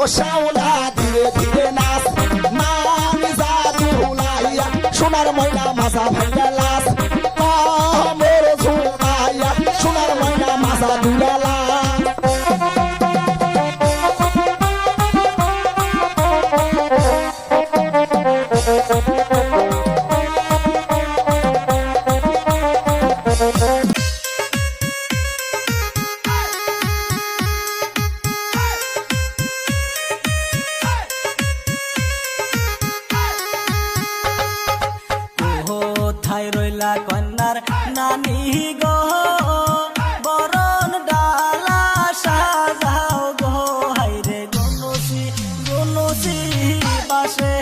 ও শাওলা ধীরে ধীরে নাচ মানি জাদু লাইয়া সোনার ময়না মাথা ভাঙ্গা লাস মোর ঝুমাইয়া সোনার ময়না মাথা দুলালা কোথায় রইলা কন্যার নানি গো বরণ ডালা সাজাও গো হাইরে গনসি গনসি বাসে